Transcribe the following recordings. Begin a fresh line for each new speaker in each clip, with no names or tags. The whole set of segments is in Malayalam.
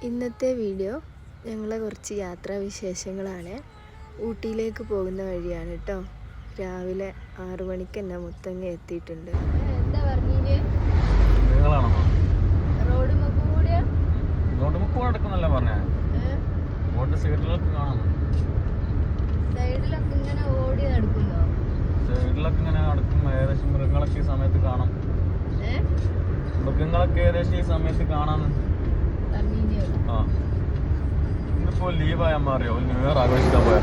ഇന്നത്തെ വീഡിയോ ഞങ്ങളെ കുറച്ച് യാത്രാവിശേഷങ്ങളാണ്. ഊട്ടിയിലേക്ക് പോകുന്ന വഴിയാണ് കേട്ടോ. രാവിലെ 6 മണിക്ക് തന്നെ മുത്തങ്ങ എത്തിയിട്ടുണ്ട്. എന്താ പറഞ്ഞീന്? സൈഡിലൊക്കെ ഇങ്ങനെ ഓടി നടക്കുന്നോ?
സൈഡിലൊക്കെ ഇങ്ങനെ നടക്കും. ഏകദേശം മൃഗങ്ങളൊക്കെ ഈ സമയത്ത് കാണാം. മൃഗങ്ങളൊക്കെ ഏകദേശം ഈ സമയത്ത് കാണാന്ന്. ഇന്നിപ്പോ ലീവായ മാറിയോ? ന്യൂ ഇയർ ആഘോഷിക്കാൻ പോയ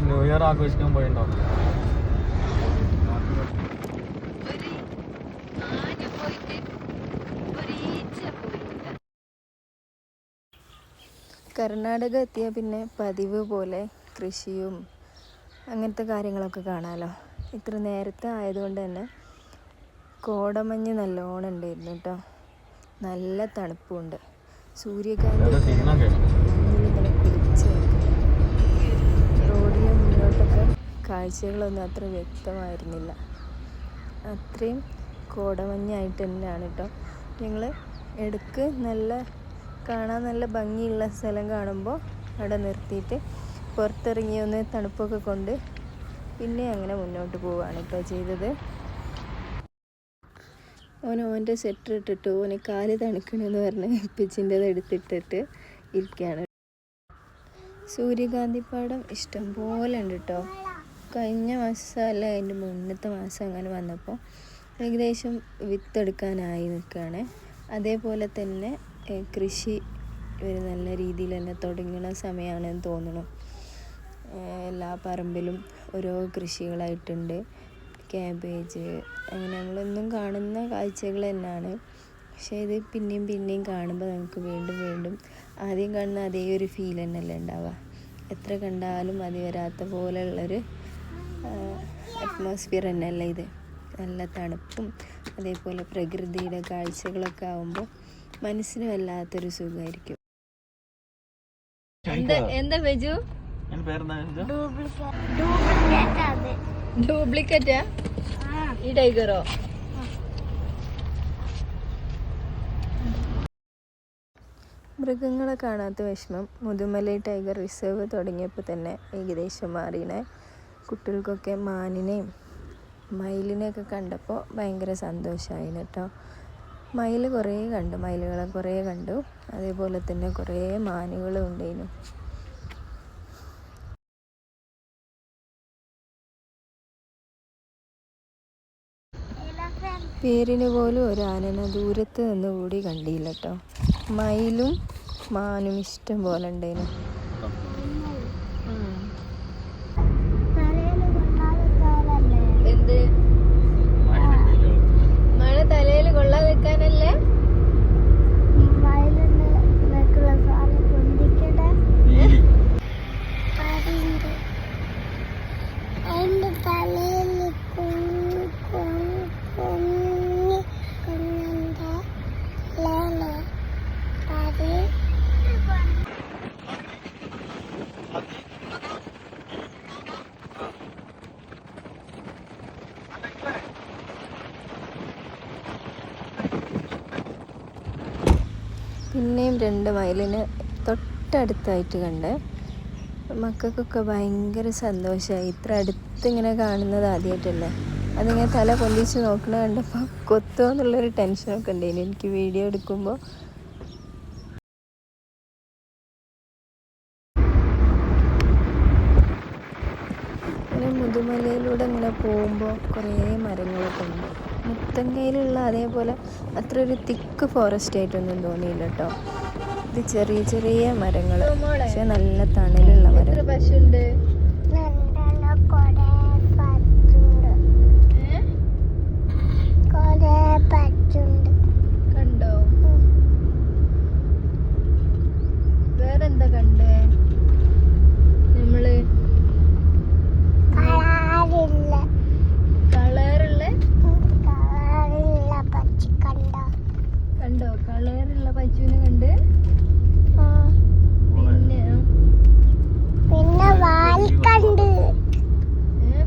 ന്യൂ ഇയർ ആഘോഷിക്കാൻ പോയിണ്ടോ?
കർണാടക എത്തിയാൽ പിന്നെ പതിവ് പോലെ കൃഷിയും അങ്ങനത്തെ കാര്യങ്ങളൊക്കെ കാണാമല്ലോ. ഇത്ര നേരത്തെ ആയതുകൊണ്ട് തന്നെ കോടമഞ്ഞ് നല്ലോണം ഉണ്ടായിരുന്നു കേട്ടോ. നല്ല തണുപ്പുണ്ട്. സൂര്യകാന്തി മഞ്ഞിലിങ്ങനെ കുളിച്ച് റോഡിലെ മുന്നോട്ടൊക്കെ കാഴ്ചകളൊന്നും അത്ര വ്യക്തമായിരുന്നില്ല. അത്രയും കോടമഞ്ഞായിട്ട് തന്നെയാണ് കേട്ടോ. ഞങ്ങൾ ഇടയ്ക്ക് കാണാൻ നല്ല ഭംഗിയുള്ള സ്ഥലം കാണുമ്പോൾ അവിടെ നിർത്തിയിട്ട് പുറത്തിറങ്ങി ഒന്ന് തണുപ്പൊക്കെ കൊണ്ട് പിന്നെ അങ്ങനെ മുന്നോട്ട് പോവുകയാണ് കേട്ടോ ചെയ്തത്. ഓൻ്റെ സ്വെറ്റർ ഇട്ടിട്ട് ഓന് കാല് തണുക്കണമെന്ന് പറഞ്ഞ് പിച്ചിൻ്റെത് എടുത്തിട്ടിട്ട് ഇരിക്കുകയാണ്. സൂര്യകാന്തിപ്പാടം ഇഷ്ടം പോലെ ഉണ്ട് കേട്ടോ. കഴിഞ്ഞ മാസം അല്ല അതിൻ്റെ മുന്നത്തെ മാസം അങ്ങനെ വന്നപ്പോൾ ഏകദേശം വിത്തെടുക്കാനായി നിൽക്കുകയാണ്. അതേപോലെ തന്നെ കൃഷി ഒരു നല്ല രീതിയിൽ തന്നെ തുടങ്ങുന്ന സമയമാണെന്ന് തോന്നുന്നു. എല്ലാ പറമ്പിലും ഓരോ കൃഷികളായിട്ടുണ്ട്. ക്യാബേജ് അങ്ങനെ നമ്മളൊന്നും കാണുന്ന കാഴ്ചകൾ തന്നെയാണ്. പക്ഷേ ഇത് പിന്നെയും കാണുമ്പോൾ നമുക്ക് വീണ്ടും ആദ്യം കാണുന്ന അതേ ഒരു ഫീൽ തന്നെയല്ലേ ഉണ്ടാവുക. എത്ര കണ്ടാലും മതി വരാത്ത പോലെയുള്ളൊരു അറ്റ്മോസ്ഫിയർ തന്നെയല്ലേ ഇത്. നല്ല തണുപ്പും അതേപോലെ പ്രകൃതിയുടെ കാഴ്ചകളൊക്കെ ആകുമ്പോൾ മനസ്സിന് വല്ലാത്തൊരു സുഖമായിരിക്കും. എന്താ ബെജു? ഡ്യൂപ്ലിക്കേറ്റാ ഈ ടൈഗറോ? മൃഗങ്ങളെ കാണാത്ത വിഷമം മുതുമലൈ ടൈഗർ റിസർവ് തുടങ്ങിയപ്പോൾ തന്നെ ഏകദേശം മാറിയണേ. കുട്ടികൾക്കൊക്കെ മാനിനെയും മയിലിനെയൊക്കെ കണ്ടപ്പോൾ ഭയങ്കര സന്തോഷമായിന് കേട്ടോ. മയിലുകളെ കുറേ കണ്ടു. അതേപോലെ തന്നെ കുറേ മാനുകളും ഉണ്ടായിരുന്നു. പേരിന് പോലും ഒരു ആനനെ ദൂരത്ത് നിന്ന് കൂടി കണ്ടില്ല കേട്ടോ. മയിലും മാനും ഇഷ്ടം പോലെ ഉണ്ടായിരുന്നു. എന്ത് മഴ തലയിൽ കൊള്ളാതെ വെക്കാനല്ലേ? പിന്നെയും 2 മൈലിന് തൊട്ടടുത്തായിട്ട് കണ്ട് മക്കൾക്കൊക്കെ ഭയങ്കര സന്തോഷമായി. ഇത്ര അടുത്തിങ്ങനെ കാണുന്നത് ആദ്യമായിട്ടല്ലേ. അതിങ്ങനെ തല പൊന്തിച്ച് നോക്കണ കണ്ടപ്പോൾ കൊത്തോ എന്നുള്ളൊരു ടെൻഷനൊക്കെ ഉണ്ടായിരുന്നു എനിക്ക് വീഡിയോ എടുക്കുമ്പോൾ. ഇങ്ങനെ മുതുമലയിലൂടെ ഇങ്ങനെ പോകുമ്പോൾ കുറേ മരങ്ങളൊക്കെ ഉണ്ട്. മുത്തങ്ങയിലുള്ള അതേപോലെ അത്ര ഒരു തിക്ക് ഫോറസ്റ്റ് ആയിട്ടൊന്നും തോന്നിയില്ല കേട്ടോ. ഇത് ചെറിയ മരങ്ങൾ, പക്ഷെ നല്ല തണലുള്ള മരം. പശുണ്ട് കണ്ടോ? വേറെന്താ കണ്ടേ നമ്മള്? കണ്ടോ കളറുള്ള പശുവിനെ കണ്ട്?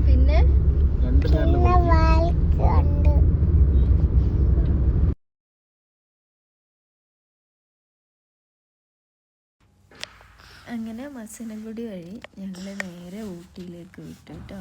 പിന്നെ അങ്ങനെ മസനഗുഡി വഴി ഞങ്ങൾ നേരെ ഊട്ടിയിലേക്ക് വിട്ടു കേട്ടോ.